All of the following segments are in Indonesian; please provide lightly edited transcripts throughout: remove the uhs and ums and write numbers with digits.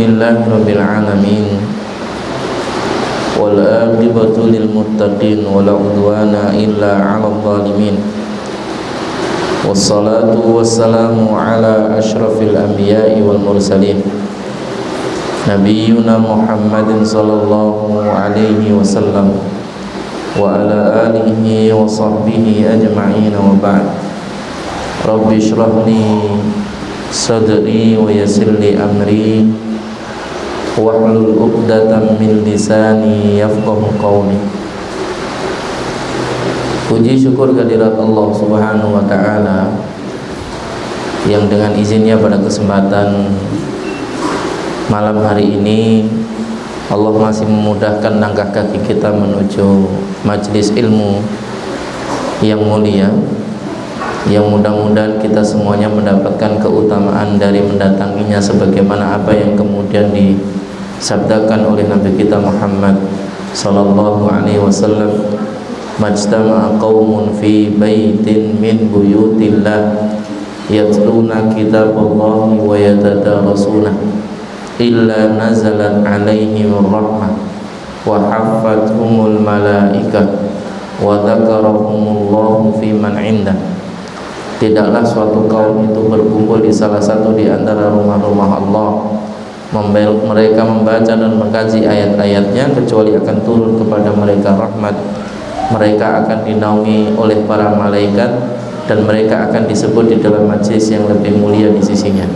Alhamdulillahirabbil alamin wal aqibatu lil muttaqin wala udwana illa 'alal zalimin. Wassalatu wassalamu ala asyrafil anbiya'i wal mursalin nabiyyuna Muhammadin sallallahu alaihi wasallam wa ala alihi wa sahbihi ajma'in wa ba'd. Rabbi shrah li sadri wa yassir li amri wahlul 'uqdatam min lisani yafqahu qawli. Puji syukur kehadirat Allah Subhanahu wa taala yang dengan izinnya pada kesempatan malam hari ini Allah masih memudahkan langkah kaki kita menuju majelis ilmu yang mulia, yang mudah-mudahan kita semuanya mendapatkan keutamaan dari mendatanginya sebagaimana apa yang kemudian disabdakan oleh Nabi kita Muhammad sallallahu alaihi wasallam, majtama'a qaumun fi baitin min buyutillah yatluna kitaballahi wa yatadarasuna illa nazalat alaihim rahmah wa haffathumul malaikah wa dzakarahumullahu fi man indah. Tidaklah suatu kaum itu berkumpul di salah satu di antara rumah-rumah Allah, mereka membaca dan mengkaji ayat-ayatnya, kecuali akan turun kepada mereka rahmat. Mereka akan dinaungi oleh para malaikat dan mereka akan disebut di dalam majlis yang lebih mulia di sisinya.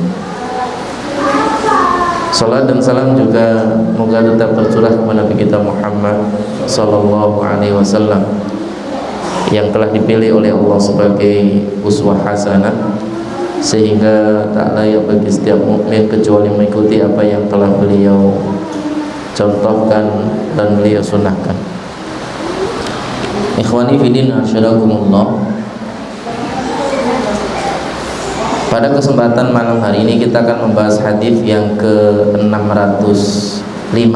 Salat dan salam juga moga tetap tercurah kepada Nabi kita Muhammad sallallahu alaihi wasallam yang telah dipilih oleh Allah sebagai uswah hasanah, sehingga tak layak bagi setiap mukmin kecuali mengikuti apa yang telah beliau contohkan dan beliau sunnahkan. Ikhwani fillah asyhadakumullah. Pada kesempatan malam hari ini kita akan membahas hadis yang ke-605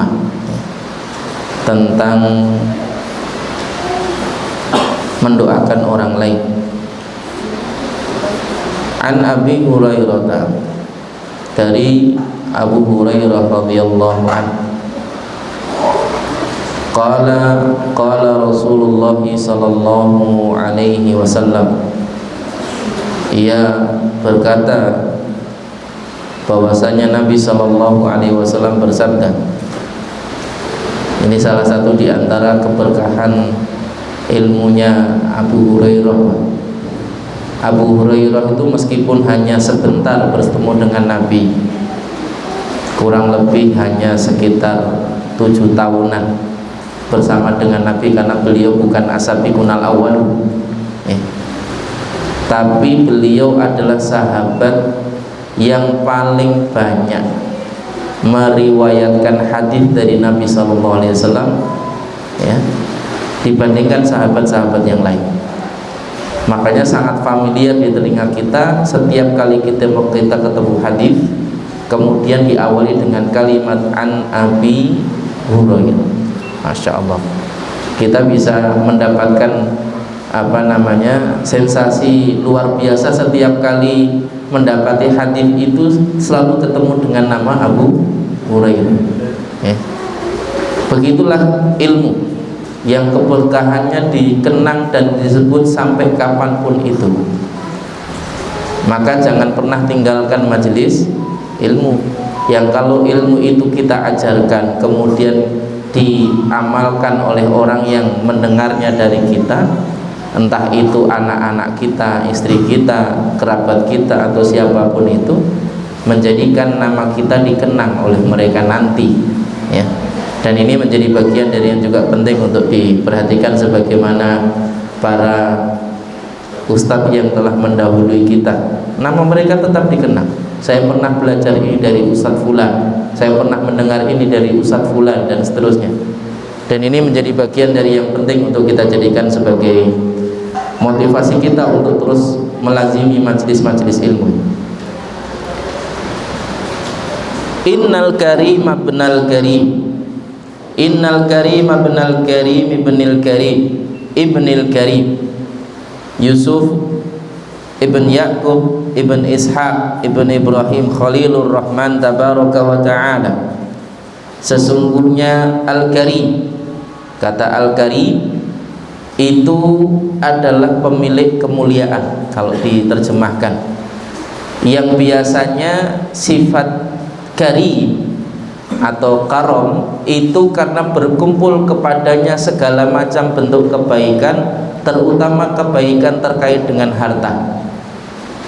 tentang mendoakan orang lain. An Abi Hurairah, dari Abu Hurairah radhiyallahu anhu, qala Rasulullah sallallahu alaihi wasallam, ia berkata bahwasanya Nabi sallallahu alaihi wasallam bersabda. Ini salah satu di antara keberkahan ilmunya Abu Hurairah. Abu Hurairah itu meskipun hanya sebentar bertemu dengan Nabi, kurang lebih hanya sekitar 7 tahunan bersama dengan Nabi, karena beliau bukan as-sabiqunal awwal, tapi beliau adalah sahabat yang paling banyak meriwayatkan hadis dari Nabi sallallahu alaihi wasallam, ya, dibandingkan sahabat-sahabat yang lain. Makanya sangat familiar di telinga kita setiap kali kita ketemu hadis, kemudian diawali dengan kalimat an Abi Hurairah. Masya Allah, kita bisa mendapatkan sensasi luar biasa setiap kali mendapati hadis itu selalu ketemu dengan nama Abu Hurairah. Begitulah ilmu yang keberkahannya dikenang dan disebut sampai kapanpun itu. Maka jangan pernah tinggalkan majelis ilmu yang kalau ilmu itu kita ajarkan kemudian diamalkan oleh orang yang mendengarnya dari kita, entah itu anak-anak kita, istri kita, kerabat kita, atau siapapun itu, menjadikan nama kita dikenang oleh mereka nanti, ya. Dan ini menjadi bagian dari yang juga penting untuk diperhatikan, sebagaimana para ustadz yang telah mendahului kita, nama mereka tetap dikenang. Saya pernah belajar ini dari Ustadz Fulan, saya pernah mendengar ini dari Ustadz Fulan, dan seterusnya. Dan ini menjadi bagian dari yang penting untuk kita jadikan sebagai motivasi kita untuk terus melazimi majelis-majelis ilmu. Innal karim ibnal karim, innal karim ibnal karim ibnil karim ibnil karim, Yusuf ibn Ya'qub, ibn Ishaq, ibn Ibrahim Khalilur Rahman tabaraka wa ta'ala. Sesungguhnya Al-Karim, kata Al-Karim itu adalah pemilik kemuliaan kalau diterjemahkan, yang biasanya sifat karim atau karom itu karena berkumpul kepadanya segala macam bentuk kebaikan, terutama kebaikan terkait dengan harta.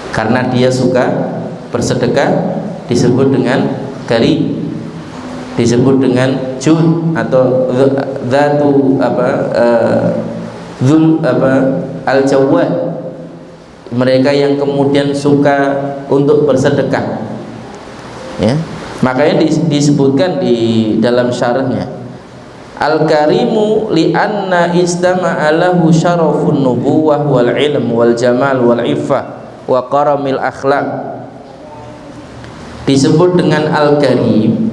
Karena dia suka bersedekah disebut dengan karim, disebut dengan jud atau dzatu al-jawad, mereka yang kemudian suka untuk bersedekah, ya. Makanya disebutkan di dalam syarahnya, Al-Karimu li'anna istama'a lahu syarafun nubuwah wal ilm wal jamal wal iffah wa karamil akhlaq. Disebut dengan Al-Karim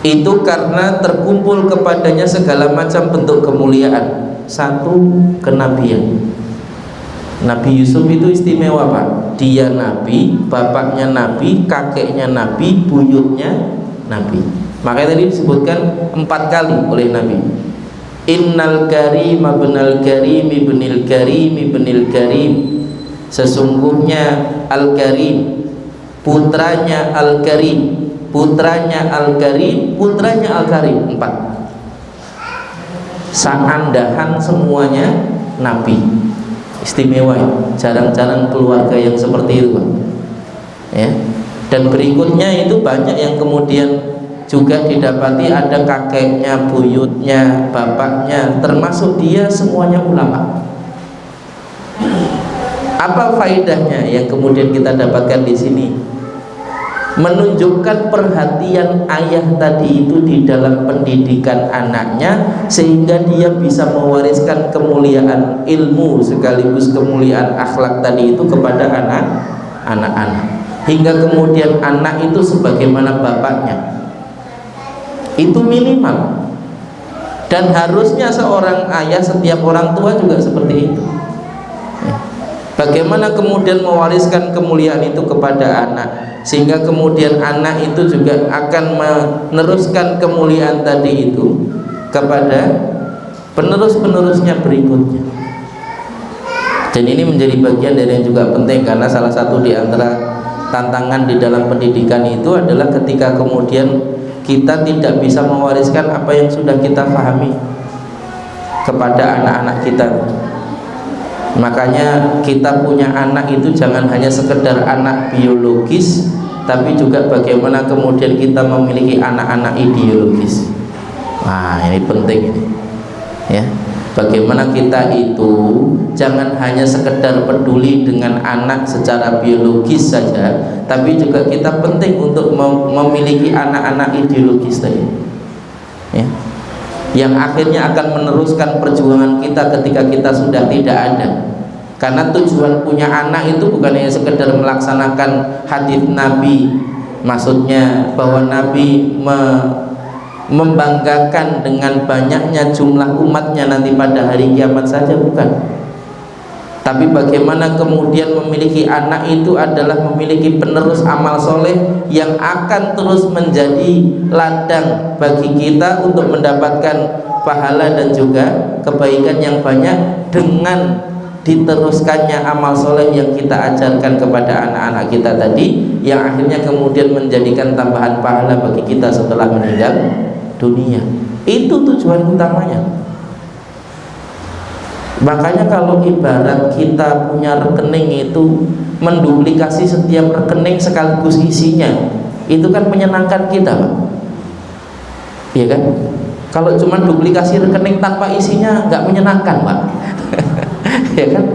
itu karena terkumpul kepadanya segala macam bentuk kemuliaan. Satu, kenabian. Nabi Yusuf itu istimewa, Pak. Dia nabi, bapaknya nabi, kakeknya nabi, buyutnya nabi. Makanya tadi disebutkan 4 kali oleh Nabi. Innal karim ibnal karim ibnil karim ibnil karim. Sesungguhnya Al-Karim, putranya Al-Karim, putranya Al-Karim, putranya Al-Karim. 4. Seandahan semuanya nabi. Istimewa, jarang-jarang keluarga yang seperti itu, Pak. Ya. Dan berikutnya itu banyak yang kemudian juga didapati ada kakeknya, buyutnya, bapaknya, termasuk dia semuanya ulama. Apa faedahnya yang kemudian kita dapatkan di sini? Menunjukkan perhatian ayah tadi itu di dalam pendidikan anaknya, sehingga dia bisa mewariskan kemuliaan ilmu sekaligus kemuliaan akhlak tadi itu kepada anak-anak, hingga kemudian anak itu sebagaimana bapaknya. Itu minimal. Dan harusnya seorang ayah, setiap orang tua juga seperti itu. Bagaimana kemudian mewariskan kemuliaan itu kepada anak, sehingga kemudian anak itu juga akan meneruskan kemuliaan tadi itu kepada penerus-penerusnya berikutnya. Dan ini menjadi bagian dari yang juga penting, karena salah satu di antara tantangan di dalam pendidikan itu adalah ketika kemudian kita tidak bisa mewariskan apa yang sudah kita pahami kepada anak-anak kita. Makanya kita punya anak itu jangan hanya sekedar anak biologis, tapi juga bagaimana kemudian kita memiliki anak-anak ideologis. Wah, ini penting ini, ya. Bagaimana kita itu jangan hanya sekedar peduli dengan anak secara biologis saja, tapi juga kita penting untuk memiliki anak-anak ideologis tadi, ya, yang akhirnya akan meneruskan perjuangan kita ketika kita sudah tidak ada. Karena tujuan punya anak itu bukan hanya sekedar melaksanakan hadis Nabi, maksudnya bahwa Nabi membanggakan dengan banyaknya jumlah umatnya nanti pada hari kiamat saja, bukan. Tapi bagaimana kemudian memiliki anak itu adalah memiliki penerus amal soleh yang akan terus menjadi ladang bagi kita untuk mendapatkan pahala dan juga kebaikan yang banyak dengan diteruskannya amal soleh yang kita ajarkan kepada anak-anak kita tadi, yang akhirnya kemudian menjadikan tambahan pahala bagi kita setelah meninggal dunia. Itu tujuan utamanya. Makanya kalau ibarat kita punya rekening itu menduplikasi setiap rekening sekaligus isinya, itu kan menyenangkan kita, Pak. Iya kan? Kalau cuma duplikasi rekening tanpa isinya nggak menyenangkan, Pak. Ya kan?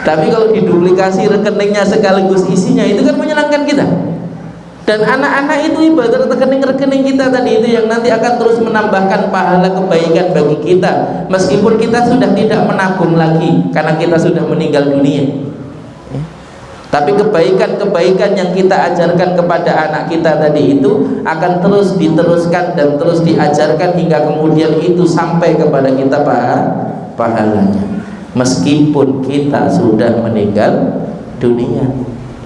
Tapi kalau diduplikasi rekeningnya sekaligus isinya, itu kan menyenangkan kita. Dan anak-anak itu ibarat rekening-rekening kita tadi itu yang nanti akan terus menambahkan pahala kebaikan bagi kita, meskipun kita sudah tidak menabung lagi karena kita sudah meninggal dunia. Tapi kebaikan-kebaikan yang kita ajarkan kepada anak kita tadi itu akan terus diteruskan dan terus diajarkan hingga kemudian itu sampai kepada kita pahalanya, meskipun kita sudah meninggal dunia.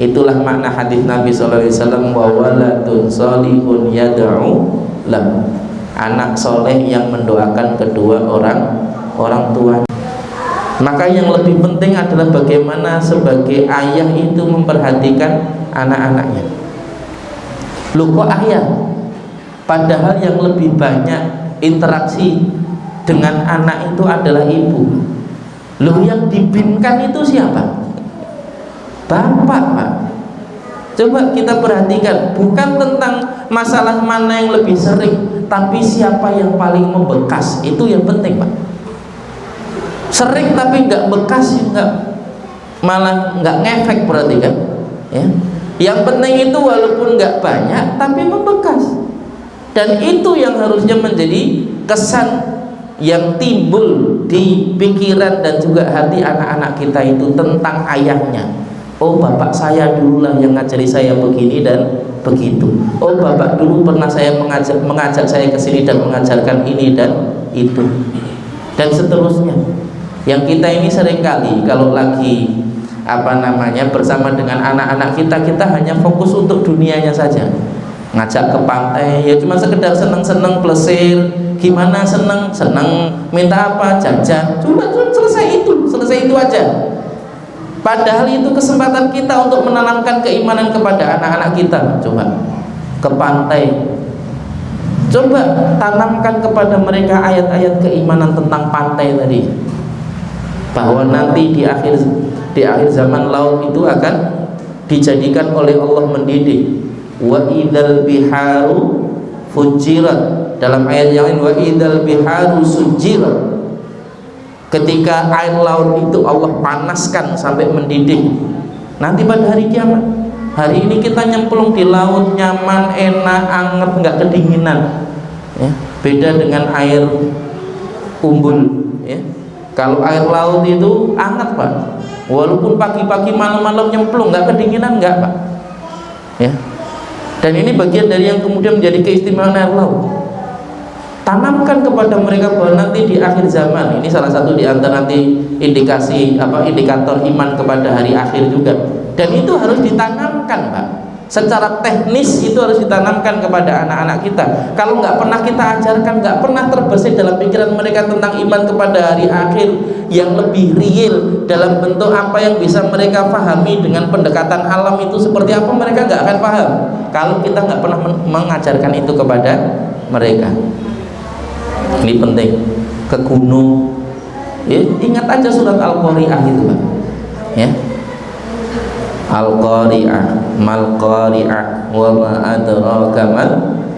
Itulah makna hadis Nabi SAW, wa waladun sholihun yad'u lahu, anak soleh yang mendoakan kedua orang tua. Maka yang lebih penting adalah bagaimana sebagai ayah itu memperhatikan anak-anaknya. Loh kok ayah? Padahal yang lebih banyak interaksi dengan anak itu adalah ibu. Loh yang dibinkan itu siapa? Bapak, Pak. Coba kita perhatikan, bukan tentang masalah mana yang lebih sering, tapi siapa yang paling membekas, itu yang penting, Pak. Sering tapi nggak bekas, malah nggak ngefek, berarti kan? Ya. Yang penting itu walaupun nggak banyak, tapi membekas. Dan itu yang harusnya menjadi kesan yang timbul di pikiran dan juga hati anak-anak kita itu tentang ayahnya. Oh, bapak saya dululah yang ngajari saya begini dan begitu. Oh, bapak dulu pernah saya mengajak saya ke sini dan mengajarkan ini dan itu, dan seterusnya. Yang kita ini seringkali kalau lagi bersama dengan anak-anak kita hanya fokus untuk dunianya saja. Ngajak ke pantai ya cuma sekedar seneng-seneng plesir, gimana seneng minta apa, jajan, cuma selesai itu aja. Padahal itu kesempatan kita untuk menanamkan keimanan kepada anak-anak kita. Coba ke pantai, coba tanamkan kepada mereka ayat-ayat keimanan tentang pantai tadi, bahwa nanti di akhir zaman laut itu akan dijadikan oleh Allah mendidih. Wa idzal biharu fujirat, dalam ayat yang lain wa idzal biharu sujirat. Ketika air laut itu Allah panaskan sampai mendidih, nanti pada hari kiamat. Hari ini kita nyemplung di laut nyaman, enak, anget, nggak kedinginan, ya. Beda dengan air umbul, ya. Kalau air laut itu anget, Pak. Walaupun pagi-pagi malam-malam nyemplung nggak kedinginan, nggak, Pak, ya. Dan ini bagian dari yang kemudian menjadi keistimewaan air laut. Tanamkan kepada mereka bahwa nanti di akhir zaman, ini salah satu di antara nanti indikator iman kepada hari akhir juga. Dan itu harus ditanamkan, Pak. Secara teknis itu harus ditanamkan kepada anak-anak kita. Kalau nggak pernah kita ajarkan, nggak pernah terbesit dalam pikiran mereka tentang iman kepada hari akhir yang lebih real dalam bentuk apa yang bisa mereka pahami dengan pendekatan alam itu seperti apa, mereka nggak akan paham kalau kita nggak pernah mengajarkan itu kepada mereka. Ini penting. Ke gunung, ya, ingat aja surat Al-Qari'ah itu, Pak, ya. Al-Qari'ah, mal Qari'ah, wa ma adraka mal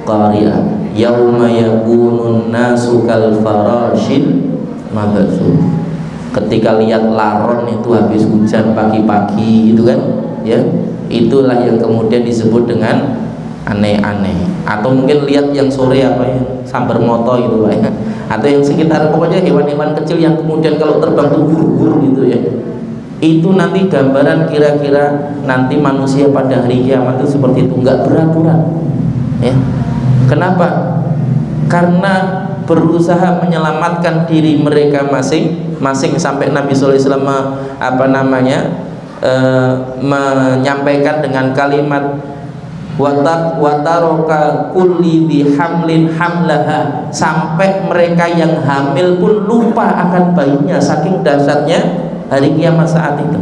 Qari'ah, yauma yakunun nasu kal farashil mabthus. Ketika lihat laron itu habis hujan pagi-pagi gitu kan, ya, itulah yang kemudian disebut dengan aneh-aneh. Atau mungkin lihat yang sore sambar moto itu, Pak, ya. Atau yang sekitar, pokoknya hewan-hewan kecil yang kemudian kalau terbang tuh gur-gur gitu, ya. Itu nanti gambaran kira-kira nanti manusia pada hari kiamat itu seperti itu, enggak beraturan, ya. Kenapa? Karena berusaha menyelamatkan diri mereka masing-masing, sampai Nabi SAW menyampaikan dengan kalimat wataroka kulli bihamlin hamlaha, sampai mereka yang hamil pun lupa akan bayinya, saking dahsyatnya hari kiamat saat itu.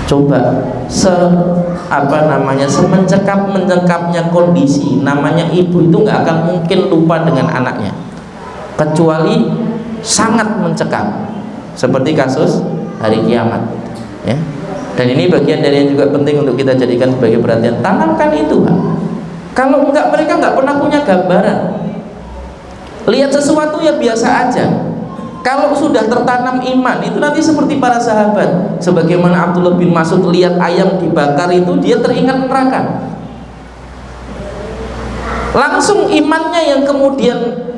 Coba semencekap-mencekapnya kondisi, namanya ibu itu nggak akan mungkin lupa dengan anaknya, kecuali sangat mencekap, seperti kasus hari kiamat, ya. Dan ini bagian dari yang juga penting untuk kita jadikan sebagai perhatian. Tanamkan itu, Pak. Kalau enggak, mereka enggak pernah punya gambaran. Lihat sesuatu ya biasa aja. Kalau sudah tertanam iman, itu nanti seperti para sahabat. Sebagaimana Abdullah bin Mas'ud lihat ayam dibakar itu, dia teringat neraka. Langsung imannya yang kemudian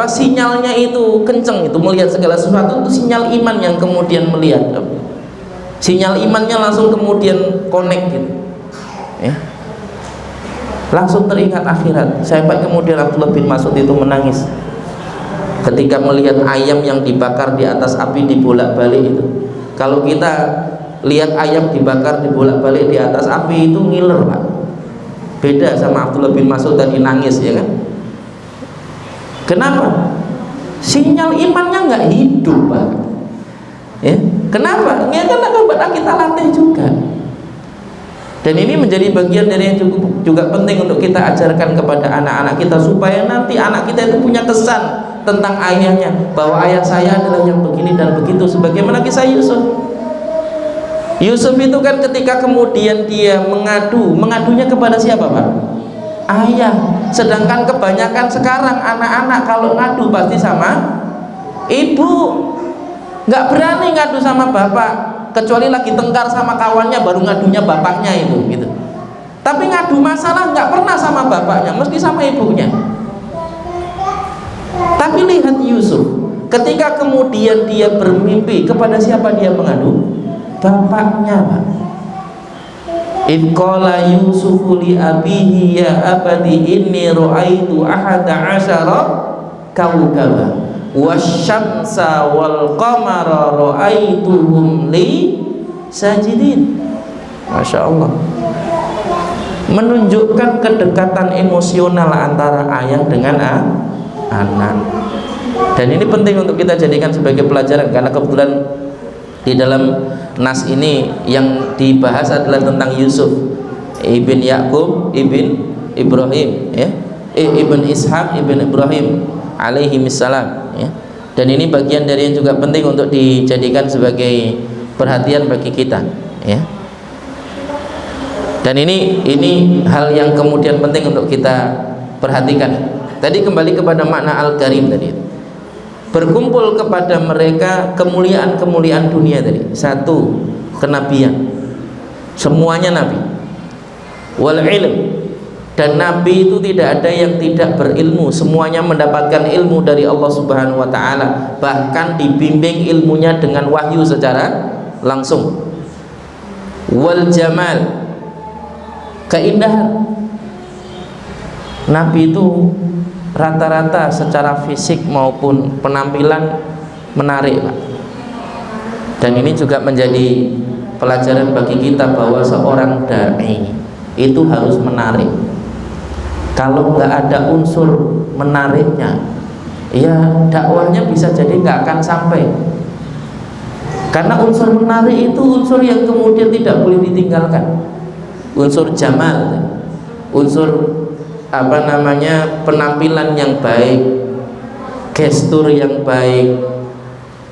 sinyalnya itu kenceng, itu melihat segala sesuatu itu sinyal iman yang kemudian melihat. Sinyal imannya langsung kemudian connect gitu, ya. Langsung teringat akhirat. Sampai kemudian Abdullah bin Mas'ud itu menangis ketika melihat ayam yang dibakar di atas api dibolak-balik itu. Kalau kita lihat ayam dibakar dibolak-balik di atas api itu ngiler Pak. Beda sama Abdullah bin Mas'ud tadi nangis, ya kan? Kenapa? Sinyal imannya nggak hidup Pak. Ya, kenapa? Ya karena kita latih juga. Dan ini menjadi bagian dari yang juga penting untuk kita ajarkan kepada anak-anak kita, supaya nanti anak kita itu punya kesan tentang ayahnya, bahwa ayah saya adalah yang begini dan begitu, sebagaimana kisah Yusuf. Yusuf itu kan ketika kemudian dia mengadunya kepada siapa Pak? Ayah. Sedangkan kebanyakan sekarang anak-anak kalau ngadu pasti sama ibu, nggak berani ngadu sama bapak, kecuali lagi tengkar sama kawannya baru ngadunya bapaknya itu gitu. Tapi ngadu masalah nggak pernah sama bapaknya, mesti sama ibunya. Tapi lihat Yusuf, ketika kemudian dia bermimpi, kepada siapa dia mengadu? Bapaknya Pak. Idh qala Yusufu li abihi ya abati inni ra'aitu ahada asyara kawkaba wasyamsa wal qamara ra'aituhum li sajidin. Masya Allah, menunjukkan kedekatan emosional antara ayah dengan anak. Dan ini penting untuk kita jadikan sebagai pelajaran, karena kebetulan di dalam nas ini yang dibahas adalah tentang Yusuf ibn Yakub ibn Ibrahim, ya, ibn Ishaq ibn Ibrahim alaihi missalam, ya. Dan ini bagian dari yang juga penting untuk dijadikan sebagai perhatian bagi kita, ya. Dan ini hal yang kemudian penting untuk kita perhatikan. Tadi kembali kepada makna Al-Karim tadi, berkumpul kepada mereka kemuliaan-kemuliaan dunia tadi. Satu, kenabian, semuanya nabi. Wal ilm, dan nabi itu tidak ada yang tidak berilmu, semuanya mendapatkan ilmu dari Allah Subhanahu wa taala, bahkan dibimbing ilmunya dengan wahyu secara langsung. Wal jamal, keindahan. Nabi itu rata-rata secara fisik maupun penampilan menarik Pak. Dan ini juga menjadi pelajaran bagi kita bahwa seorang dai itu harus menarik. Kalau nggak ada unsur menariknya, ya dakwahnya bisa jadi nggak akan sampai. Karena unsur menarik itu unsur yang kemudian tidak boleh ditinggalkan. Unsur jamal, unsur penampilan yang baik, gestur yang baik,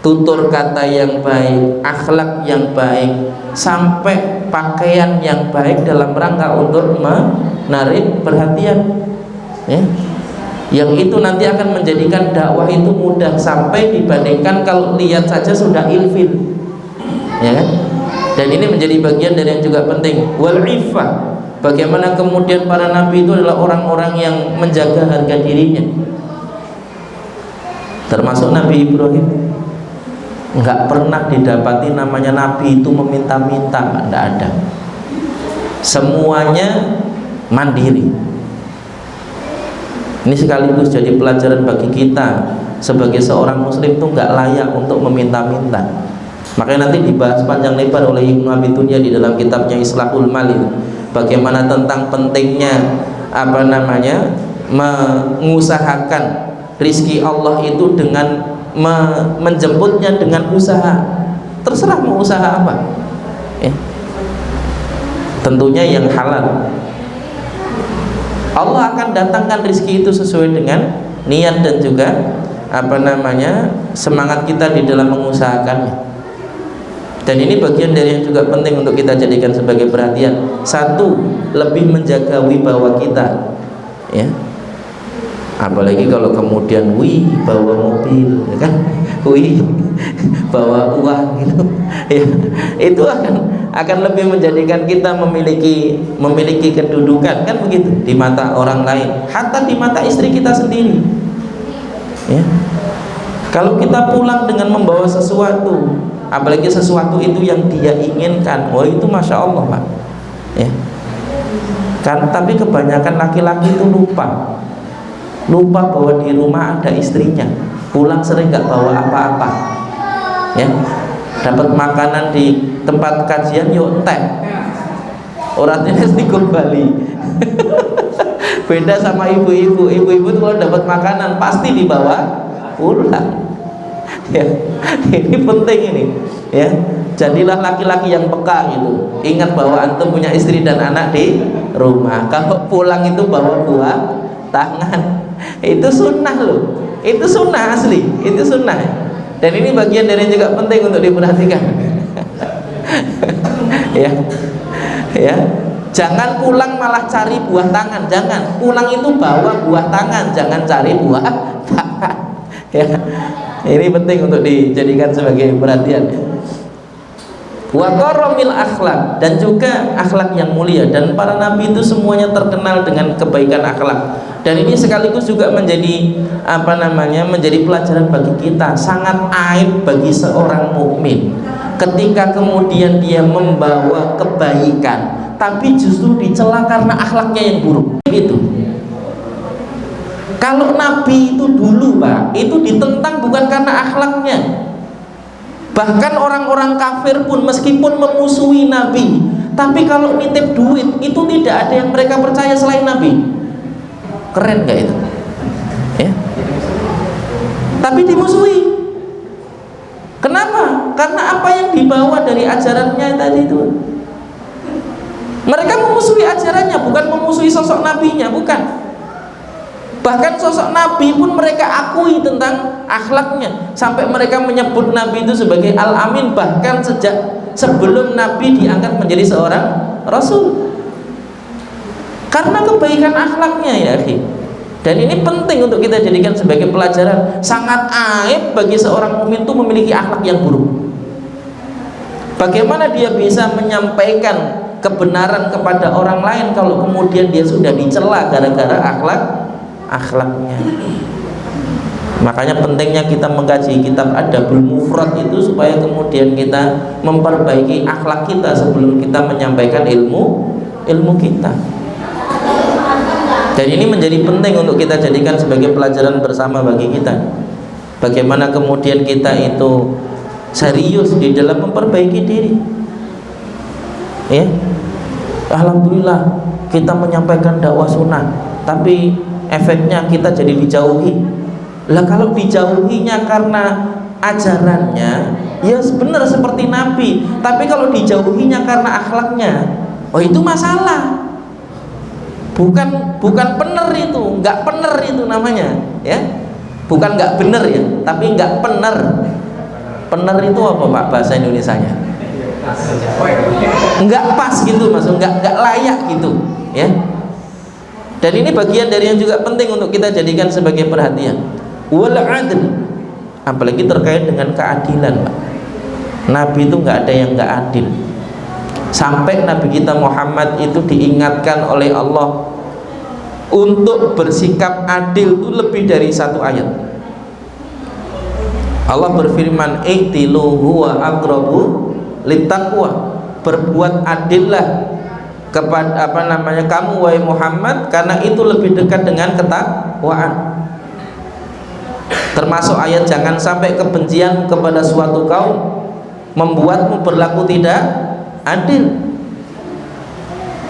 tutur kata yang baik, akhlak yang baik, sampai pakaian yang baik dalam rangka untuk menarik perhatian, ya. Yang itu nanti akan menjadikan dakwah itu mudah, sampai dibandingkan kalau lihat saja sudah ilfil, ya kan? Dan ini menjadi bagian dari yang juga penting. Wal iffah, bagaimana kemudian para nabi itu adalah orang-orang yang menjaga harga dirinya. Termasuk Nabi Ibrahim, nggak pernah didapati namanya nabi itu meminta-minta, nggak ada. Semuanya mandiri. Ini sekaligus jadi pelajaran bagi kita sebagai seorang muslim tuh nggak layak untuk meminta-minta. Makanya nanti dibahas panjang lebar oleh Ibnu Abi Dunya di dalam kitabnya Islahul Malil, bagaimana tentang pentingnya mengusahakan rizki Allah itu dengan menjemputnya dengan usaha. Terserah mau usaha apa, tentunya yang halal. Allah akan datangkan rizki itu sesuai dengan niat dan juga semangat kita di dalam mengusahakannya. Dan ini bagian dari yang juga penting untuk kita jadikan sebagai perhatian. Satu, lebih menjaga wibawa kita, ya. Apalagi kalau kemudian bawa mobil, ya kan? Bawa uang gitu, ya. Itu akan lebih menjadikan kita memiliki kedudukan, kan begitu, di mata orang lain, hatta di mata istri kita sendiri, ya. Kalau kita pulang dengan membawa sesuatu, apalagi sesuatu itu yang dia inginkan, itu masya Allah Pak, ya. Kan, tapi kebanyakan laki-laki itu lupa bahwa di rumah ada istrinya, pulang sering nggak bawa apa-apa, ya. Dapat makanan tempat kajian yo entek. Orang ini ikut Bali. Beda sama ibu-ibu. Ibu-ibu itu kalau dapat makanan pasti dibawa pulang. Ya, ini penting ini. Ya, jadilah laki-laki yang peka gitu. Ingat bahwa antum punya istri dan anak di rumah. Kalau pulang itu bawa buah tangan. Itu sunnah loh. Itu sunnah asli. Itu sunnah. Dan ini bagian dari yang juga penting untuk diperhatikan. Ya. Ya, jangan pulang malah cari buah tangan, jangan. Pulang itu bawa buah tangan, jangan cari buah tangan. Ya, ini penting untuk dijadikan sebagai perhatian. Wa karamil akhlak, dan juga akhlak yang mulia. Dan para nabi itu semuanya terkenal dengan kebaikan akhlak. Dan ini sekaligus juga menjadi menjadi pelajaran bagi kita. Sangat aib bagi seorang mukmin ketika kemudian dia membawa kebaikan tapi justru dicela karena akhlaknya yang buruk. Itu kalau nabi itu dulu Pak, itu ditentang bukan karena akhlaknya. Bahkan orang-orang kafir pun meskipun memusuhi nabi, tapi kalau nitip duit itu tidak ada yang mereka percaya selain nabi. Keren gak itu? Ya. Tapi dimusuhi. Kenapa? Karena apa yang dibawa dari ajarannya tadi itu. Mereka memusuhi ajarannya, bukan memusuhi sosok nabinya, bukan. Bahkan sosok nabi pun mereka akui tentang akhlaknya. Sampai mereka menyebut nabi itu sebagai al-amin, bahkan sejak sebelum nabi diangkat menjadi seorang rasul. Karena kebaikan akhlaknya ya akhi. Dan ini penting untuk kita jadikan sebagai pelajaran. Sangat aib bagi seorang mukmin itu memiliki akhlak yang buruk. Bagaimana dia bisa menyampaikan kebenaran kepada orang lain kalau kemudian dia sudah dicela gara-gara akhlaknya. Makanya pentingnya kita mengkaji kitab Adabul Mufrad itu supaya kemudian kita memperbaiki akhlak kita sebelum kita menyampaikan ilmu kita. Dan ini menjadi penting untuk kita jadikan sebagai pelajaran bersama bagi kita. Bagaimana kemudian kita itu serius di dalam memperbaiki diri. Ya, alhamdulillah kita menyampaikan dakwah sunnah, tapi efeknya kita jadi dijauhi. Lah kalau dijauhinya karena ajarannya, ya benar seperti Nabi. Tapi kalau dijauhinya karena akhlaknya, oh itu masalah. Bukan bener itu, nggak bener itu namanya, ya. Bukan nggak bener ya, tapi nggak bener. Bener itu apa Pak bahasa Indonesianya? Nggak pas gitu, maksud nggak layak gitu, ya. Dan ini bagian dari yang juga penting untuk kita jadikan sebagai perhatian. Wal adl, apalagi terkait dengan keadilan, Pak. Nabi itu nggak ada yang nggak adil. Sampai Nabi kita Muhammad itu diingatkan oleh Allah untuk bersikap adil itu lebih dari satu ayat. Allah berfirman, "I'tilu huwa aqrabu littaqwa." Berbuat adillah kepada kamu wahai Muhammad, karena itu lebih dekat dengan ketakwaan. Termasuk ayat jangan sampai kebencian kepada suatu kaum membuatmu berlaku tidak adil.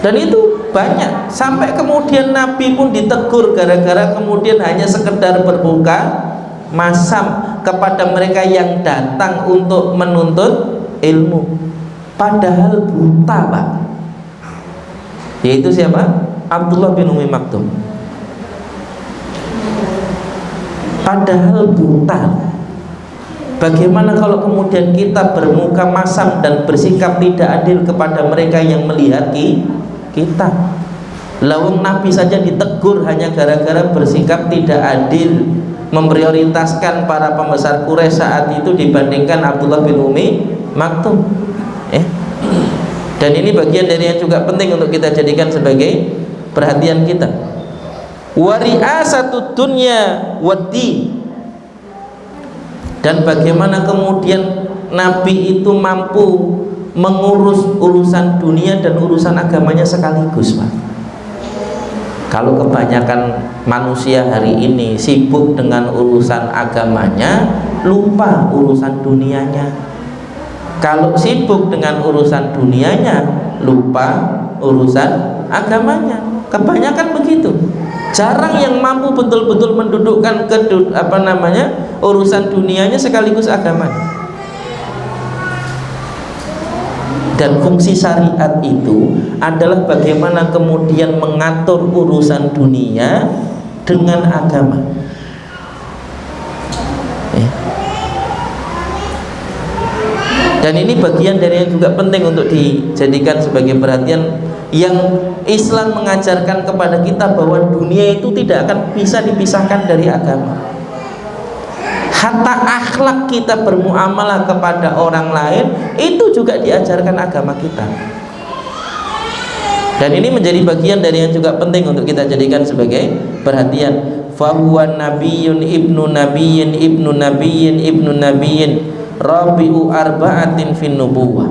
Dan itu banyak, sampai kemudian Nabi pun ditegur gara-gara kemudian hanya sekedar berbuka masam kepada mereka yang datang untuk menuntut ilmu, padahal buta Pak. Yaitu siapa? Abdullah bin Umi Maktum. Padahal buta. Bagaimana kalau kemudian kita bermuka masam dan bersikap tidak adil kepada mereka yang melihat kita? Lawang Nabi saja ditegur hanya gara-gara bersikap tidak adil, memprioritaskan para pembesar Quraisy saat itu dibandingkan Abdullah bin Umi Maktum. Dan ini bagian dari yang juga penting untuk kita jadikan sebagai perhatian kita. Wari'asatu dunya wad-din. Dan bagaimana kemudian Nabi itu mampu mengurus urusan dunia dan urusan agamanya sekaligus, Pak. Kalau kebanyakan manusia hari ini sibuk dengan urusan agamanya, lupa urusan dunianya. Kalau sibuk dengan urusan dunianya, lupa urusan agamanya. Kebanyakan begitu. Jarang yang mampu betul-betul mendudukkan urusan dunianya sekaligus agamanya. Dan fungsi syariat itu adalah bagaimana kemudian mengatur urusan dunia dengan agama. Dan ini bagian dari yang juga penting untuk dijadikan sebagai perhatian, yang Islam mengajarkan kepada kita bahwa dunia itu tidak akan bisa dipisahkan dari agama. Hatta akhlak kita bermuamalah kepada orang lain itu juga diajarkan agama kita. Dan ini menjadi bagian dari yang juga penting untuk kita jadikan sebagai perhatian. Fahuwa nabiyyun ibnu nabiyyin ibnu nabiyyin ibnu nabiyyin rabi'u arba'atin fin nubuwah.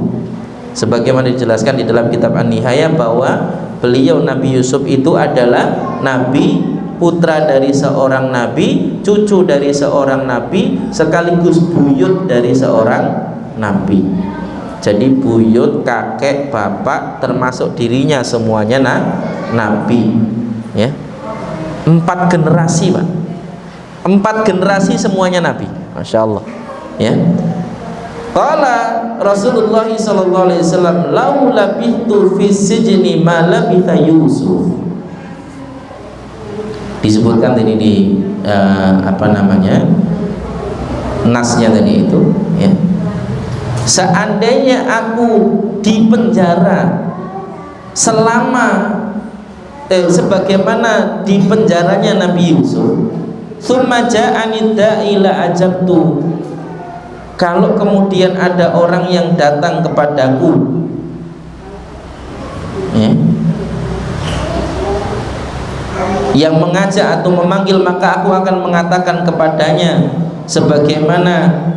Sebagaimana dijelaskan di dalam kitab An-Nihayah bahwa beliau Nabi Yusuf itu adalah nabi, putra dari seorang nabi, cucu dari seorang nabi, sekaligus buyut dari seorang nabi. Jadi buyut, kakek, bapak, termasuk dirinya semuanya nabi, ya. 4 generasi, Pak. 4 generasi semuanya nabi. Masya Allah, ya. Qala Rasulullah sallallahu alaihi wasallam, "Lau labithtu fi sijni ma labitha Yusuf." Disebutkan tadi di nasnya tadi itu, ya. Seandainya aku di penjara selama sebagaimana di penjaranya Nabi Yusuf, tsumma ja'ani da'ila ajabtu. Kalau kemudian ada orang yang datang kepadaku, ya, yang mengajak atau memanggil, maka aku akan mengatakan kepadanya sebagaimana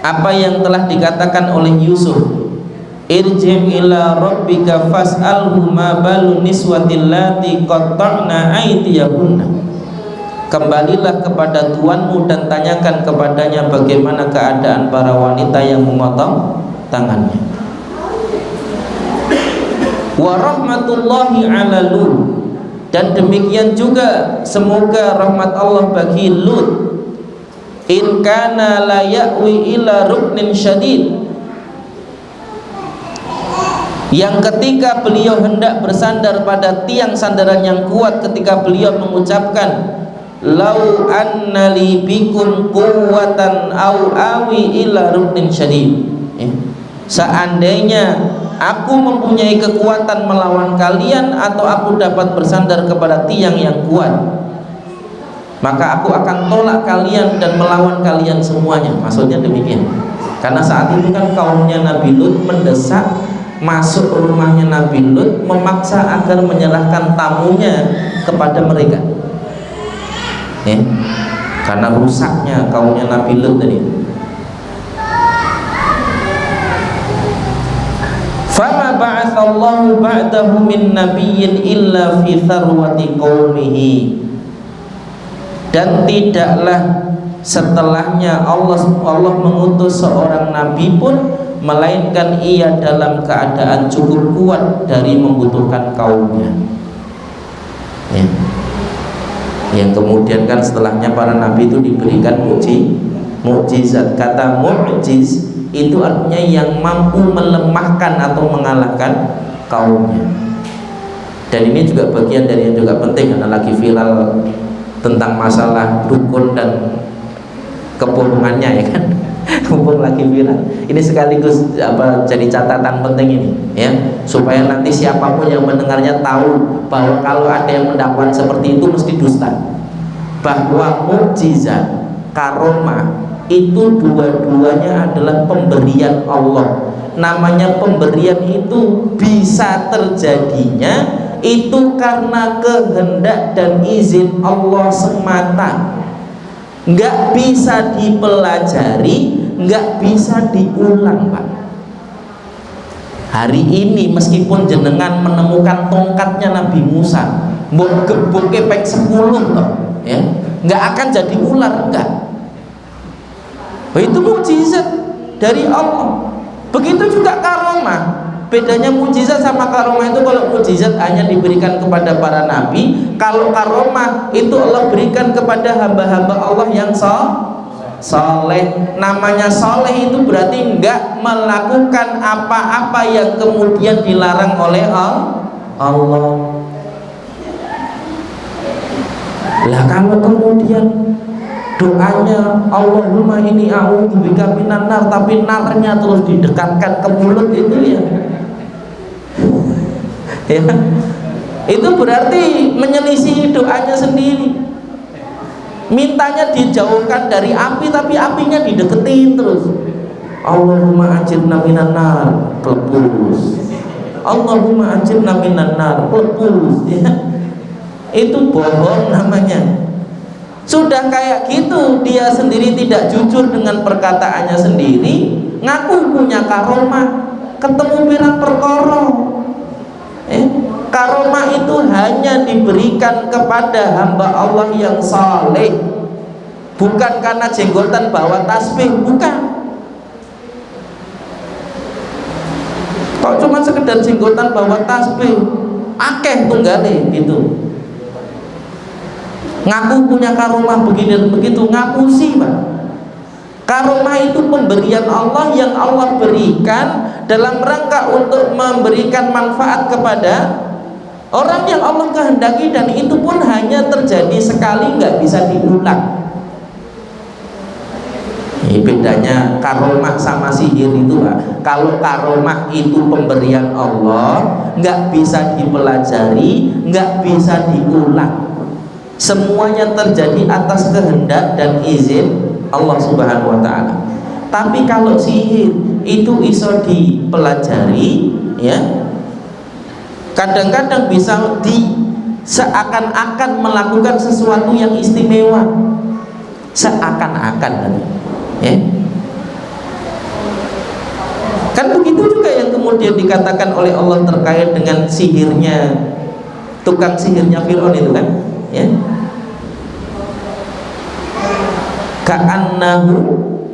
apa yang telah dikatakan oleh Yusuf, irji' ila rabbika fas'alhu ma balun niswatil lati qatta'na aydiyahunna. Kembalilah kepada Tuhanmu dan tanyakan kepadanya bagaimana keadaan para wanita yang memotong tangannya. Wa rahmatullahi ala Lut, dan demikian juga semoga rahmat Allah bagi Lut. In kana la ya'wi ila ruknin syadid, yang ketika beliau hendak bersandar pada tiang sandaran yang kuat, ketika beliau mengucapkan lau anna li bikum quwwatan au awi ila ruknin syadid, ya. Seandainya aku mempunyai kekuatan melawan kalian atau aku dapat bersandar kepada tiang yang kuat, maka aku akan tolak kalian dan melawan kalian semuanya. Maksudnya demikian. Karena saat itu kan kaumnya Nabi Lut mendesak masuk rumahnya Nabi Lut, memaksa agar menyerahkan tamunya kepada mereka, ya. Karena rusaknya kaumnya Nabi Lut tadi. Fama ba'atsallahu ba'dahu min nabiyyin illa fi tharwati qaumihi, dan tidaklah setelahnya Allah mengutus seorang nabi pun melainkan ia dalam keadaan cukup kuat dari membutuhkan kaumnya, ya. Yang kemudian kan setelahnya para nabi itu diberikan mukjizat. Kata mukjiz itu artinya yang mampu melemahkan atau mengalahkan kaumnya. Dan ini juga bagian dari yang juga penting, karena lagi viral tentang masalah dukun dan kebohongannya, ya kan. Mumpung lagi viral, ini sekaligus jadi catatan penting ini, ya, supaya nanti siapapun yang mendengarnya tahu bahwa kalau ada yang mendakwakan seperti itu mesti dusta. Bahwa mukjizat, karomah itu dua-duanya adalah pemberian Allah. Namanya pemberian itu bisa terjadinya itu karena kehendak dan izin Allah semata. Nggak bisa dipelajari, nggak bisa diulang, Pak. Hari ini meskipun jenengan menemukan tongkatnya Nabi Musa, mau gebuknya pek 10 toh, ya, nggak akan jadi ular, enggak. Itu mukjizat dari Allah. Begitu juga karomah. Bedanya mujizat sama karomah itu, kalau mujizat hanya diberikan kepada para nabi, kalau karomah itu Allah berikan kepada hamba-hamba Allah yang soleh. Namanya soleh itu berarti enggak melakukan apa-apa yang kemudian dilarang oleh Allah. Lah kalau kemudian doanya Allahumma inni a'udzubika minan nar, tapi narnya terus didekatkan ke mulut, itu ya itu berarti menyelisih doanya sendiri. Mintanya dijauhkan dari api, tapi apinya dideketin terus. Allahumma ajirna minan nar, plepus. Allahumma ajirna minan nar, plepus, ya. Itu bohong namanya. Sudah kayak gitu, dia sendiri tidak jujur dengan perkataannya sendiri, ngaku punya karomah, ketemu pirang perkara. Karomah itu hanya diberikan kepada hamba Allah yang saleh, bukan karena jenggotan bawa tasbih, bukan. Kok cuma sekedar jenggotan bawa tasbih, akeh tunggale gitu. Ngaku punya karomah begini dan begitu, ngaku sih Pak. Karomah itu pemberian Allah yang Allah berikan dalam rangka untuk memberikan manfaat kepada orang yang Allah kehendaki, dan itu pun hanya terjadi sekali, nggak bisa diulang. Ini bedanya karomah sama sihir itu Pak. Kalau karomah itu pemberian Allah, nggak bisa dipelajari, nggak bisa diulang. Semuanya terjadi atas kehendak dan izin Allah Subhanahu wa ta'ala. Tapi kalau sihir itu iso dipelajari, ya, kadang-kadang bisa seakan-akan melakukan sesuatu yang istimewa, seakan-akan, ya. Kan begitu juga yang kemudian dikatakan oleh Allah terkait dengan sihirnya tukang sihirnya Fir'aun itu kan, ya. Ka'annahu,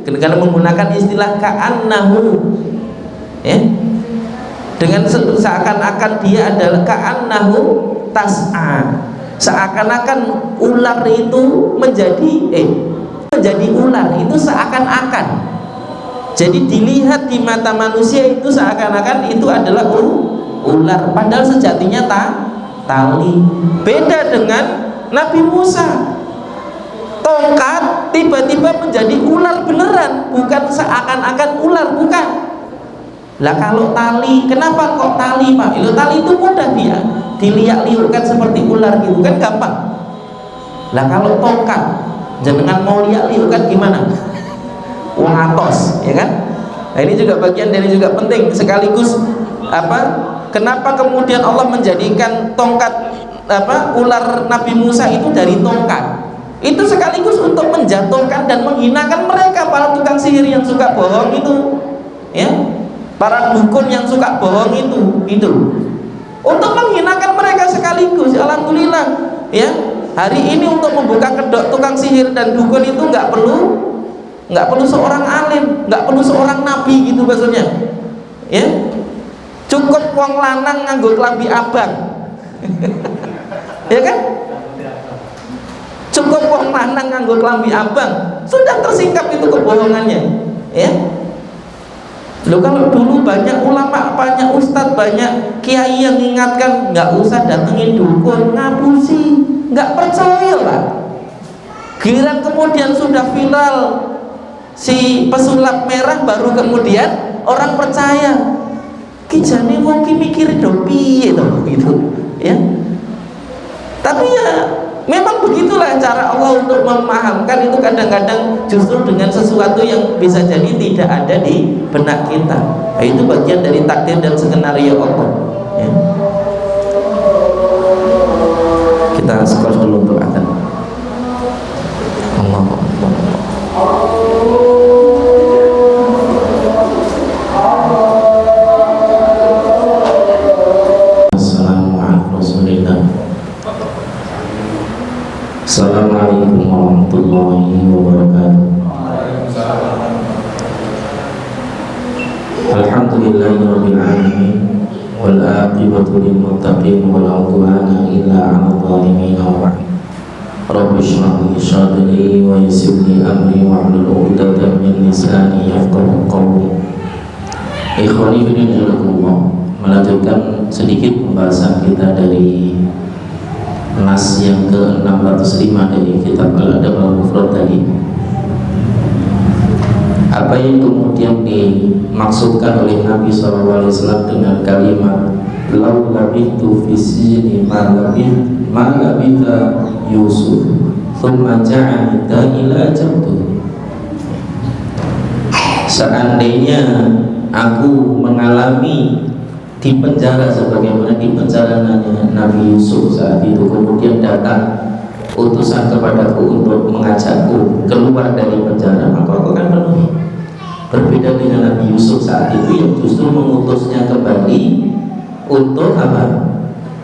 karena menggunakan istilah ka'annahu, ya, dengan seakan-akan dia adalah ka'annahu tas'a, seakan-akan ular itu menjadi ular, itu seakan-akan. Jadi dilihat di mata manusia itu seakan-akan itu adalah ular, padahal sejatinya tali. Beda dengan Nabi Musa, tongkat tiba-tiba menjadi ular beneran, bukan seakan-akan ular, bukan. Lah kalau tali, kenapa kok tali Pak? Tali itu mudah dia diliak-liukkan seperti ular gitu kan, gampang. Lah kalau tongkat, jenengan mau liak-liukkan gimana? Wong atos, ya kan? Nah, ini juga bagian dari juga penting sekaligus apa? Kenapa kemudian Allah menjadikan tongkat ular Nabi Musa itu dari tongkat? Itu sekaligus untuk menjatuhkan dan menghinakan mereka, para tukang sihir yang suka bohong itu, ya, para dukun yang suka bohong itu untuk menghinakan mereka sekaligus. Alhamdulillah, ya, hari ini untuk membuka kedok tukang sihir dan dukun itu nggak perlu seorang alim, nggak perlu seorang nabi gitu maksudnya, ya. Cukup wong lanang nganggo klambi abang ya kan, cukup wong lanang nganggo klambi abang, sudah tersingkap itu kebohongannya, ya. Loh, kalau dulu banyak ulama, banyak ustadz, banyak kiai yang mengingatkan nggak usah datengin dukun, ngapusi, nggak percaya lah. Giliran kemudian sudah viral si pesulap merah, baru kemudian orang percaya. Kijane wong ki mikir do piye to gitu, ya. Tapi ya memang begitulah cara Allah untuk memahamkan itu, kadang-kadang justru dengan sesuatu yang bisa jadi tidak ada di benak kita. Nah, itu bagian dari takdir dan skenario Allah, ya. Kita skor dulu untuk adzan. Allah. Assalamualaikum warahmatullahi wabarakatuh. Alhamdulillahirabbil alamin wal aqibatu lil muttaqin wala udwana illa 'alal zalimin wa ba'd. Rabbi shrah li sadri wa yassir li amri wahlul 'uqdatam min lisani yafqahu qawli. Ikhwani fillah, melanjutkan sedikit pembahasan kita dari nas yang ke-605 dari kitab Al-Adab Al-Mufrad tadi. Apa yang kemudian dimaksudkan oleh Nabi SAW dengan kalimat lau labithu fi sijni ma labitha Yusuf thumma ja'ani ila jamtu. Seandainya aku mengalami di penjara sebagaimana di penjara Nabi Yusuf saat itu, kemudian datang utusan kepadaku untuk mengajakku keluar dari penjara, maka aku akan penuhi. Berbeda dengan Nabi Yusuf saat itu yang justru mengutusnya kembali untuk apa?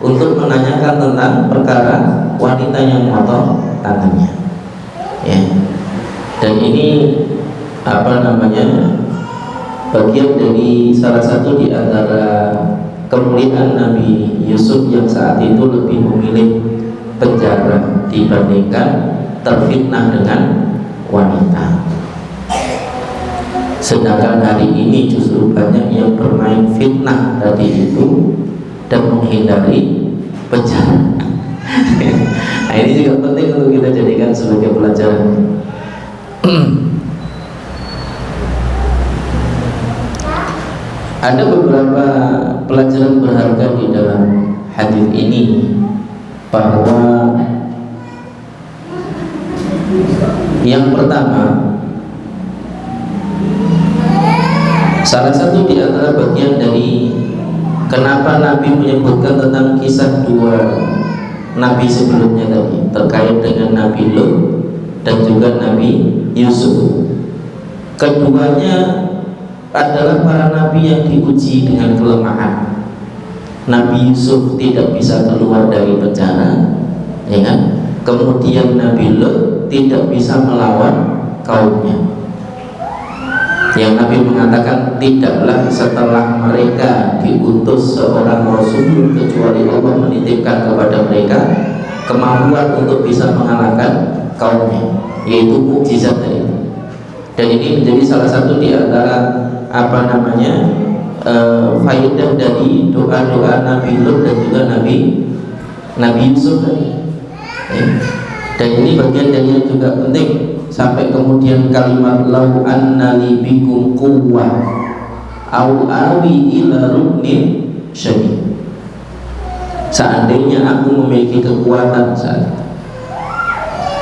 Untuk menanyakan tentang perkara wanita yang memotong tangannya. Ya. Dan ini apa namanya? Bagian dari salah satu di antara kemuliaan Nabi Yusuf yang saat itu lebih memilih penjara dibandingkan terfitnah dengan wanita. Sedangkan hari ini justru banyak yang bermain fitnah tadi itu dan menghindari penjara. Nah, ini juga penting untuk kita jadikan sebagai pelajaran. Ada beberapa pelajaran berharga di dalam hadis ini, bahwa yang pertama, salah satu di antara bagian dari kenapa Nabi menyebutkan tentang kisah dua Nabi sebelumnya tadi terkait dengan Nabi Lut dan juga Nabi Yusuf. Keduanya adalah para Nabi yang diuji dengan kelemahan. Nabi Yusuf tidak bisa keluar dari penjara, ya kan? Kemudian Nabi Lut tidak bisa melawan kaumnya. Yang Nabi mengatakan tidaklah setelah mereka diutus seorang Rasul kecuali Allah menitipkan kepada mereka kemampuan untuk bisa mengalahkan kaumnya, yaitu mukjizat dari itu. Dan ini menjadi salah satu di antara apa namanya faedah dari doa-doa Nabi Lut dan juga Nabi Yusuf tadi. Dan ini bagian dari yang juga penting. Sampai kemudian kalimat lau anna li bikum quwwah au awi ila ruknin syadid. Seandainya aku memiliki kekuatan saat itu.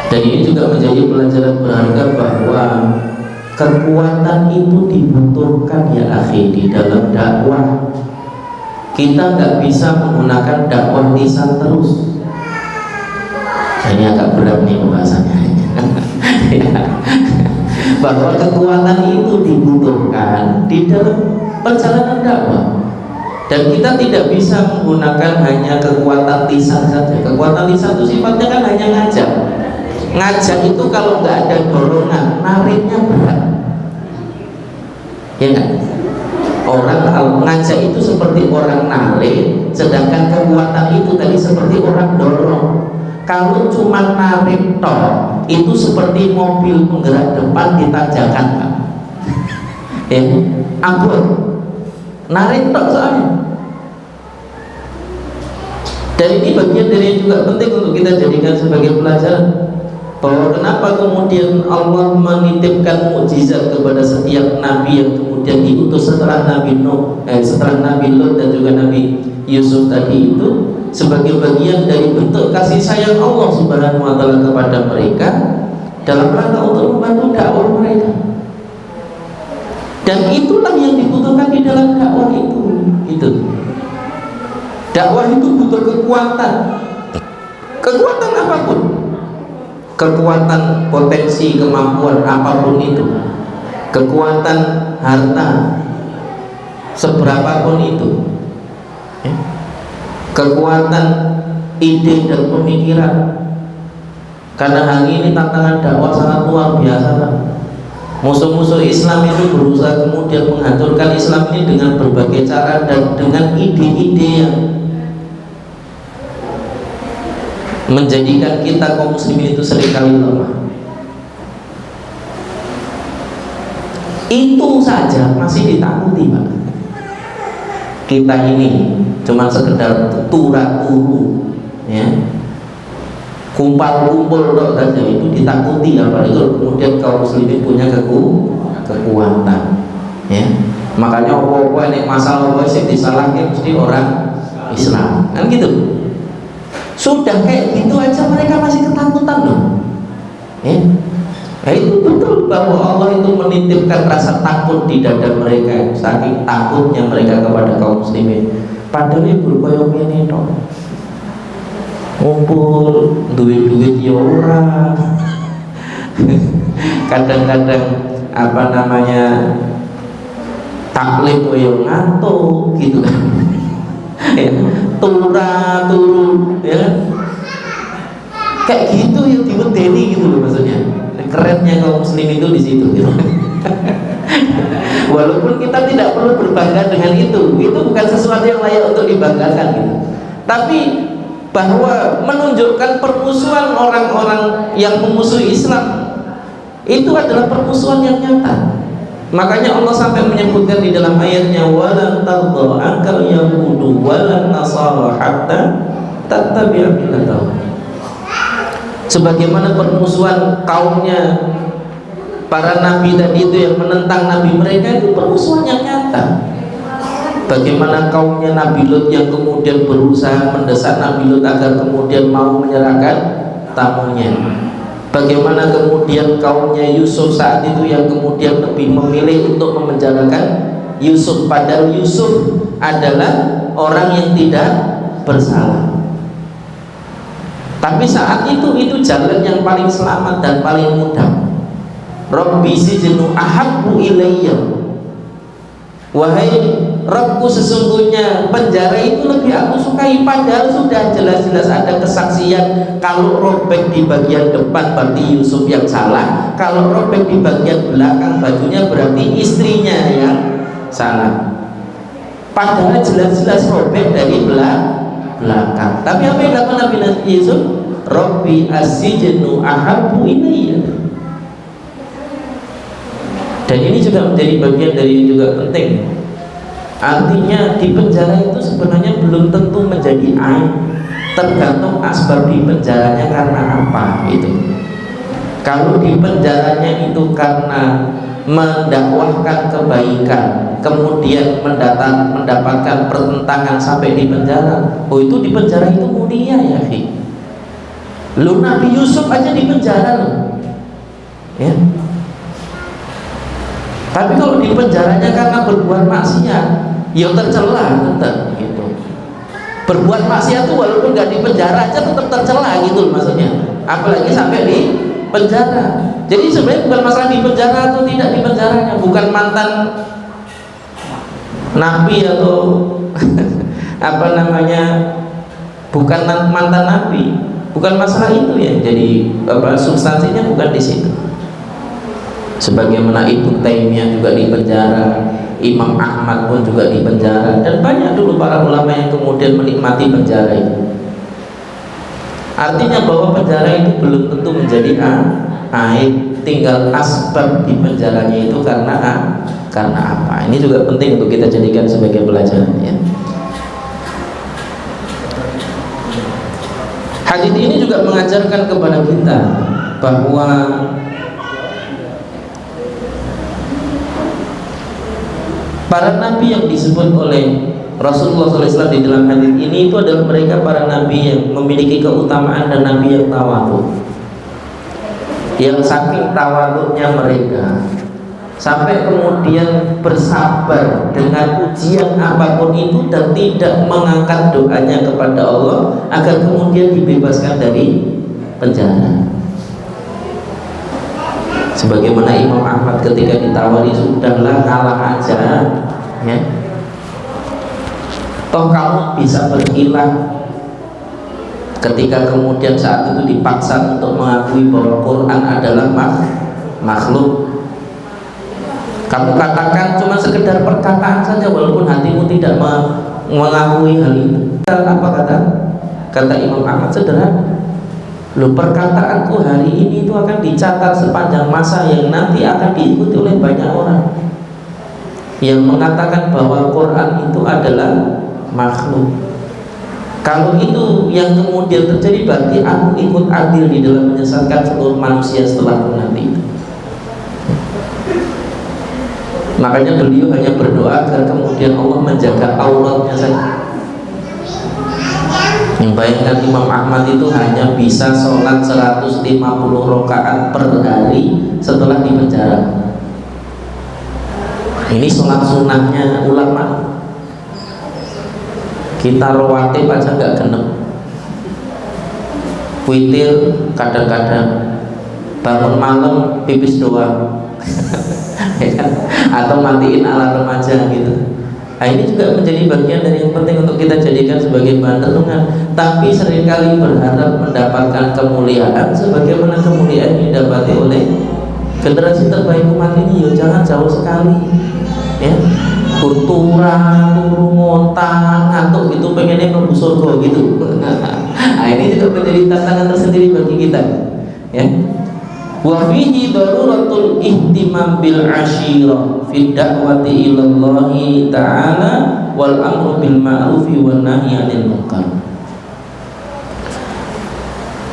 Dan ini juga menjadi pelajaran berharga bahwa kekuatan itu dibutuhkan ya akhi di dalam dakwah. Kita nggak bisa menggunakan dakwah lisan terus. Ini agak berat nih pembahasannya. Ya. Bahwa kekuatan itu dibutuhkan di dalam perjalanan dakwah, dan kita tidak bisa menggunakan hanya kekuatan lisan saja. Kekuatan lisan itu sifatnya kan hanya ngajak. Ngajak itu kalau nggak ada dorongan, nariknya berat, ya kan? Orang ngajak itu seperti orang narik, sedangkan kekuatan itu tadi seperti orang dorong. Kalau cuma narik tok, itu seperti mobil penggerak depan ditajakan, Pak. Ya, anggur, narik tok soalnya. Dan ini bagian dari yang juga penting untuk kita jadikan sebagai pelajaran, bahwa kenapa kemudian Allah menitipkan mukjizat kepada setiap nabi yang kemudian diutus setelah Nabi Nuh, setelah Nabi Lut dan juga Nabi Yusuf tadi itu, sebagai bagian dari bentuk kasih sayang Allah Subhanahu wa taala kepada mereka dalam rangka untuk membantu dakwah mereka. Dan itulah yang dibutuhkan di dalam dakwah itu. Dakwah itu butuh kekuatan. Kekuatan apapun. Kekuatan potensi, kemampuan apapun itu. Kekuatan harta seberapapun itu. Kekuatan ide dan pemikiran. Karena hari ini tantangan dakwah sangat luar biasa, Pak. Musuh-musuh Islam itu berusaha kemudian menghancurkan Islam ini dengan berbagai cara dan dengan ide-ide yang menjadikan kita kaum muslimin itu seringkali lemah. Itu saja masih ditakuti, Pak. Kita ini cuma sekedar tura-turu, ya, kumpul-kumpul saja itu ditakuti, apalagi kalau kemudian kaum muslimin punya kekuatan, ya. Makanya apa-apa nek masalah apa sing disalahke mesti orang Islam, kan gitu. Sudah kayak gitu aja mereka masih ketakutan loh, ya. Nah, itu betul bahwa Allah itu menitipkan rasa takut di dada mereka, saking takutnya mereka kepada kaum muslimin. Padahal ibu koyo ngene tok. Ngumpul duit-duit ya ora. Kadang-kadang apa namanya taklim koyo ngantuk gitu kan. Ya, turu ya kan. Kayak gitu yang diwedeni gitu loh maksudnya. Kerennya kaum muslim itu di situ gitu. Walaupun kita tidak perlu berbangga dengan itu bukan sesuatu yang layak untuk dibanggakan gitu. Tapi bahwa menunjukkan permusuhan orang-orang yang memusuhi Islam itu adalah permusuhan yang nyata. Makanya Allah sampai menyebutkan di dalam ayatnya walan tardha ankal yahudu walan nasara hatta tattabi'a millatahum. Sebagaimana permusuhan kaumnya para nabi tadi itu yang menentang nabi mereka itu permusuhan yang nyata. Bagaimana kaumnya Nabi Lut yang kemudian berusaha mendesak Nabi Lut agar kemudian mau menyerahkan tamunya. Bagaimana kemudian kaumnya Yusuf saat itu yang kemudian lebih memilih untuk memenjarakan Yusuf, padahal Yusuf adalah orang yang tidak bersalah. Tapi saat itu jalan yang paling selamat dan paling mudah. Rabbi sijnu ahabbu ilayya. Wahai Rabbku, sesungguhnya penjara itu lebih aku sukai. Padahal sudah jelas-jelas ada kesaksian kalau robek di bagian depan berarti Yusuf yang salah, kalau robek di bagian belakang bajunya berarti istrinya yang salah. Padahal jelas-jelas robek dari belakang. Tapi apa yang dilakukan Nabi Yusuf? Rabbi as-sijnu ahabbu ilayya. Dan ini juga menjadi bagian dari juga penting. Artinya di penjara itu sebenarnya belum tentu menjadi aib, tergantung asbab di penjaranya karena apa itu. Kalau di penjaranya itu karena mendakwahkan kebaikan, kemudian mendapatkan pertentangan sampai di penjara, oh itu di penjara itu mulia ya, fi. Lu Nabi Yusuf aja di penjara loh, ya. Tapi kalau di penjaranya karena berbuat maksiat, ya tercela tetap gitu. Berbuat maksiat tuh walaupun nggak di penjara aja tetap tercela gitu maksudnya. Apalagi sampai di penjara. Jadi sebenarnya bukan masalah di penjara atau tidak di penjaranya, bukan mantan nabi atau apa namanya, bukan mantan nabi, bukan masalah itu ya. Jadi substansinya bukan di situ. Sebagaimana Ibnu Taimiyah juga di penjara, Imam Ahmad pun juga di penjara, dan banyak dulu para ulama yang kemudian menikmati penjara itu. Artinya bahwa penjara itu belum tentu menjadi aib, tinggal asbab di penjaranya itu karena apa. Ini juga penting untuk kita jadikan sebagai pelajaran ya. Hadits ini juga mengajarkan kepada kita bahwa para nabi yang disebut oleh Rasulullah SAW di dalam hadis ini itu adalah mereka para nabi yang memiliki keutamaan dan nabi yang tawadhu, yang saking tawadhunya mereka sampai kemudian bersabar dengan ujian apapun itu dan tidak mengangkat doanya kepada Allah agar kemudian dibebaskan dari penjara. Sebagaimana Imam Ahmad ketika ditawari, sudahlah kalah aja ya, toh kamu bisa berkilah. Ketika kemudian saat itu dipaksa untuk mengakui bahwa Quran adalah makhluk, Kamu katakan cuma sekedar perkataan saja walaupun hatimu tidak mengakui hal itu. Apa kata Imam Ahmad? Sederhana. Loh, perkataanku hari ini itu akan dicatat sepanjang masa yang nanti akan diikuti oleh banyak orang yang mengatakan bahwa Quran itu adalah makhluk. Kalau itu yang kemudian terjadi, berarti aku ikut andil di dalam menyesatkan seluruh manusia setelahku nanti. Makanya beliau hanya berdoa agar kemudian Allah menjaga auratnya saja. Yang bayangkan Imam Ahmad itu hanya bisa sholat 150 rakaat per hari setelah di penjara. Ini sholat sunnahnya ulama. Kita rawatib aja nggak genep. Witir kadang-kadang, bangun malam pipis doang. Atau matiin alarm aja gitu. Nah, ini juga menjadi bagian dari yang penting untuk kita jadikan sebagai bahan renungan. Tapi seringkali berharap mendapatkan kemuliaan sebagaimana kemuliaan yang didapati oleh generasi terbaik umat ini. Ya jangan jauh sekali, ya. Kurtura, turu montang, ngantuk gitu, pengennya mlebu surga gitu. Nah, ini juga menjadi tantangan tersendiri bagi kita, ya. Wa fihi daruratul ihtimam bil ashirah fi da'wati ila Allah ta'ala wal amru bil ma'rufi wan nahyi 'anil munkar.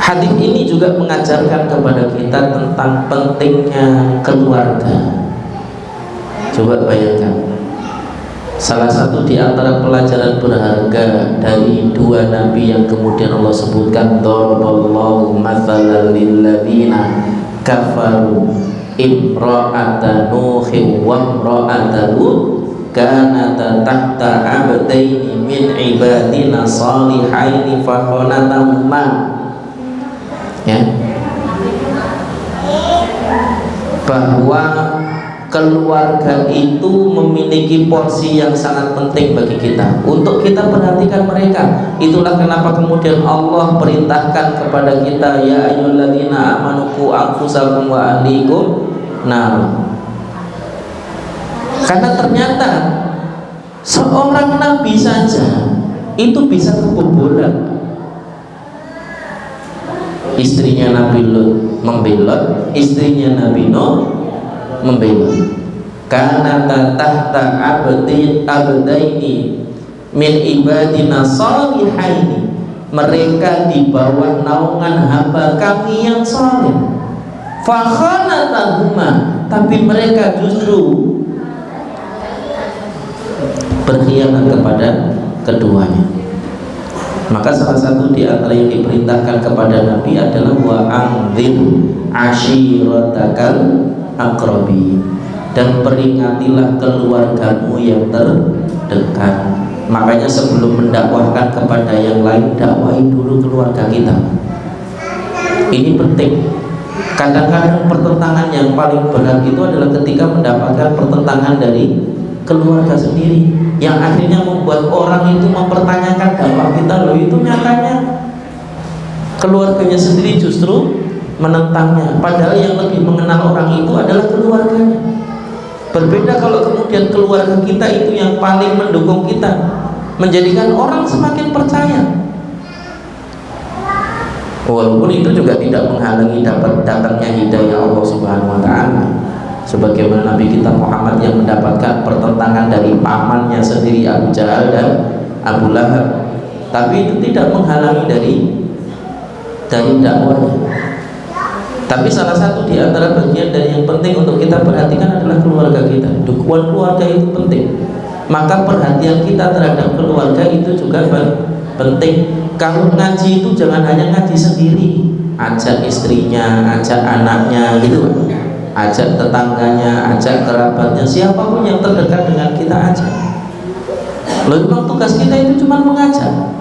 Hadis ini juga mengajarkan kepada kita tentang pentingnya keluarga. Coba bayangkan, salah satu di antara pelajaran berharga dari dua nabi yang kemudian Allah sebutkan, daraballahu mathalan lil ladzina kafaru imra'ata nuhin wa imra'ata lut kanata tahta abdaini min ibadina salihaini fakhonatahuma, ya, bahwa keluarga itu memiliki porsi yang sangat penting bagi kita untuk kita perhatikan mereka. Itulah kenapa kemudian Allah perintahkan kepada kita, ya ayyuhalladzina amanu qu anfusakum wa ahlikum nar. Karena ternyata seorang nabi saja itu bisa kebobolan. Istrinya Nabi Lut membelot, istrinya Nabi Nuh membela. Karena tahta abdaini min ibadina salihaini, mereka di bawah naungan hamba kami yang saleh. Fakhanatahuma, tapi mereka justru berkhianat kepada keduanya. Maka salah satu di antara yang diperintahkan kepada Nabi adalah wa anzir ashiratakal aqrabi, dan peringatilah keluargamu yang terdekat. Makanya sebelum mendakwahkan kepada yang lain, dakwahi dulu keluarga kita. Ini penting. Kadang-kadang pertentangan yang paling berat itu adalah ketika mendapatkan pertentangan dari keluarga sendiri, yang akhirnya membuat orang itu mempertanyakan dakwah kita. Loh, itu nyatanya keluarganya sendiri justru menentangnya, padahal yang lebih mengenal orang itu adalah keluarganya. Berbeda kalau kemudian keluarga kita itu yang paling mendukung kita, menjadikan orang semakin percaya. Walaupun itu juga tidak menghalangi datangnya hidayah Allah Subhanahu wa taala. Sebagaimana Nabi kita Muhammad yang mendapatkan pertentangan dari pamannya sendiri Abu Jahal dan Abu Lahab, tapi itu tidak menghalangi dari dakwahnya. Tapi salah satu di antara bagian dari yang penting untuk kita perhatikan adalah keluarga kita. Dukungan keluarga itu penting. Maka perhatian kita terhadap keluarga itu juga penting. Kalau ngaji itu jangan hanya ngaji sendiri, ajak istrinya, ajak anaknya gitu, ajak tetangganya, ajak kerabatnya, siapapun yang terdekat dengan kita ajak. Lalu memang tugas kita itu cuma mengajak.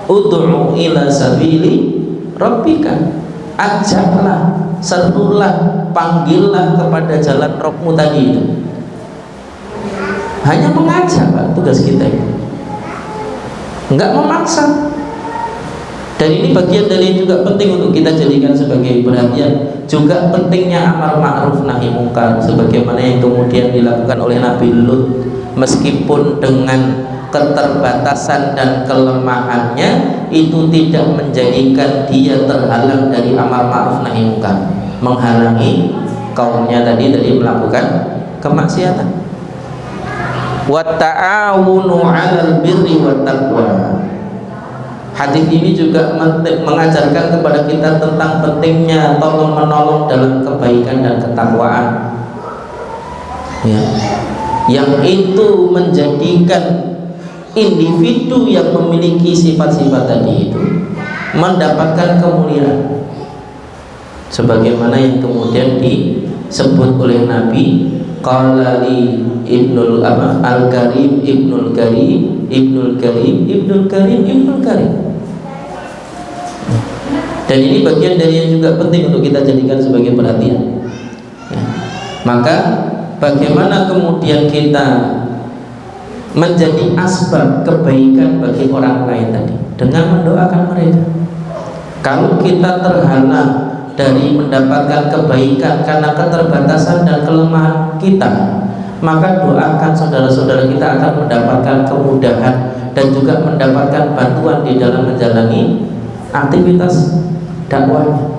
Ud'u ila sabili rabbika, ajaklah, serulah, panggillah kepada jalan Rabbmu tadi itu. Hanya mengajak, Pak, tugas kita itu. Enggak memaksa. Dan ini bagian dari yang juga penting untuk kita jadikan sebagai perhatian. Juga pentingnya amar ma'ruf nahi mungkar, sebagaimana yang kemudian dilakukan oleh Nabi Lut. Meskipun dengan keterbatasan dan kelemahannya, itu tidak menjadikan dia terhalang dari amar ma'ruf nahi mungkar, menghalangi kaumnya tadi melakukan kemaksiatan. Wa ta'awunu 'alal birri wat taqwa. Hadis ini juga mengajarkan kepada kita tentang pentingnya tolong menolong dalam kebaikan dan ketakwaan. Ya. Yang itu menjadikan individu yang memiliki sifat-sifat tadi itu mendapatkan kemuliaan. Sebagaimana yang kemudian disebut oleh Nabi, qala li Ibnul Al-Karim Ibnul Karim Ibnul Karim Ibnul Karim Ibnul Karim. Dan ini bagian dari yang juga penting untuk kita jadikan sebagai perhatian. Ya. Maka bagaimana kemudian kita menjadi asbab kebaikan bagi orang lain tadi dengan mendoakan mereka. Kalau kita terhalang dari mendapatkan kebaikan karena keterbatasan dan kelemahan kita, maka doakan saudara-saudara kita akan mendapatkan kemudahan dan juga mendapatkan bantuan di dalam menjalani aktivitas dakwahnya.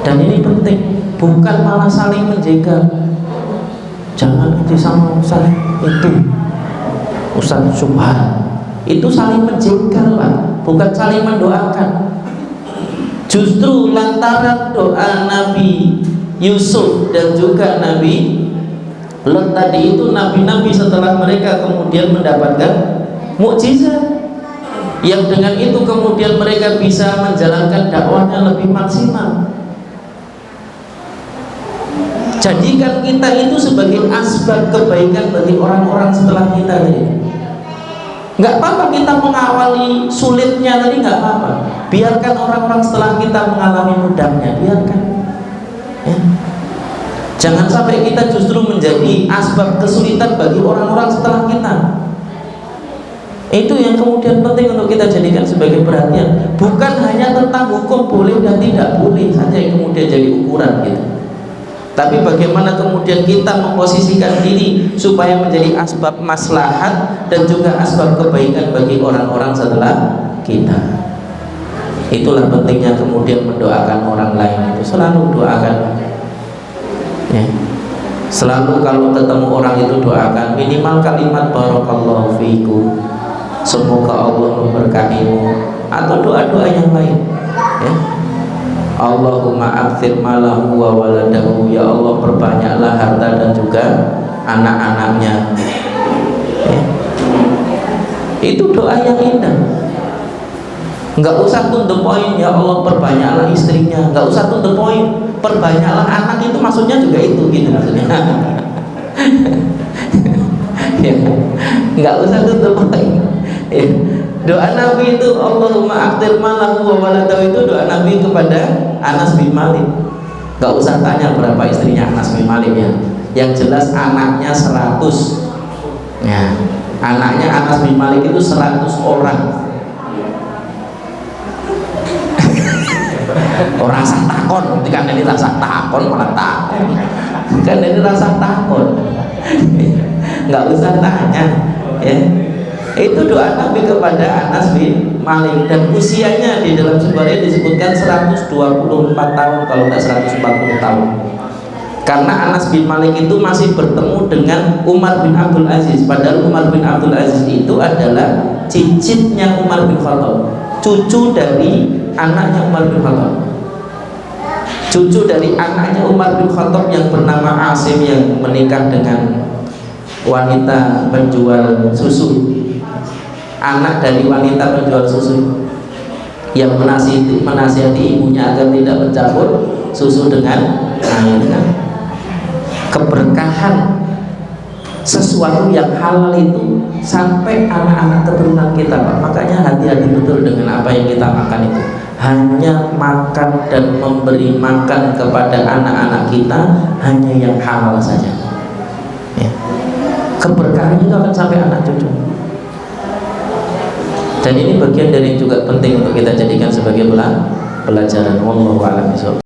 Dan ini penting, bukan malah saling menjaga. Jangan itu sama Ustaz itu, Ustaz Subhan, itu saling menjegal Pak, bukan saling mendoakan. Justru lantaran doa Nabi Yusuf dan juga Nabi Lut tadi itu, nabi-nabi setelah mereka kemudian mendapatkan mukjizat yang dengan itu kemudian mereka bisa menjalankan dakwahnya lebih maksimal. Jadikan kita itu sebagai asbab kebaikan bagi orang-orang setelah kita ini. Nggak apa-apa kita mengawali sulitnya tadi, nggak apa-apa. Biarkan orang-orang setelah kita mengalami mudahnya, biarkan. Ya. Jangan sampai kita justru menjadi asbab kesulitan bagi orang-orang setelah kita. Itu yang kemudian penting untuk kita jadikan sebagai perhatian. Bukan hanya tentang hukum boleh dan tidak boleh saja yang kemudian jadi ukuran gitu. Tapi bagaimana kemudian kita memposisikan diri supaya menjadi asbab maslahat dan juga asbab kebaikan bagi orang-orang setelah kita. Itulah pentingnya kemudian mendoakan orang lain itu. Selalu doakan. Ya. Selalu kalau ketemu orang itu doakan, minimal kalimat barakallahu fiikum, semoga Allah memberkahimu, atau doa-doa yang lain. Ya. Allahumma aktsir malahu wa waladahu, ya Allah perbanyaklah harta dan juga anak-anaknya. Ya. Itu doa yang indah. Enggak usah to the point, ya Allah perbanyaklah istrinya. Enggak usah to the point, perbanyaklah anak, itu maksudnya juga itu gitu maksudnya. Ya. Enggak usah to the point. Ya. Doa Nabi itu Allahumma aktir malahu wa waladahu, itu doa Nabi kepada Anas bin Malik. Enggak usah tanya berapa istrinya Anas bin Malik ya. Yang jelas anaknya 100. Ya. Anaknya Anas bin Malik itu 100 orang. Orang rasa takon, kan ini rasa takon malah takon. Kan ini rasa takon. Nggak usah tanya, ya. Itu doa Nabi kepada Anas bin Malik, dan usianya di dalam sebuah disebutkan 124 tahun kalau nggak 140 tahun. Karena Anas bin Malik itu masih bertemu dengan Umar bin Abdul Aziz, padahal Umar bin Abdul Aziz itu adalah cicitnya Umar bin Khattab, cucu dari anaknya Umar bin Khattab, cucu dari anaknya Umar bin Khattab yang bernama Asim, yang menikah dengan wanita penjual susu, anak dari wanita penjual susu yang menasihati ibunya agar tidak mencampur susu dengan air. Keberkahan sesuatu yang halal itu sampai anak-anak keturunan kita, Pak. Makanya hati-hati betul dengan apa yang kita makan itu. Hanya makan dan memberi makan kepada anak-anak kita hanya yang halal saja. Ya. Keberkahan itu akan sampai anak cucu. Dan ini bagian dari juga penting untuk kita jadikan sebagai pelajaran. Wallahu a'lam bishawab.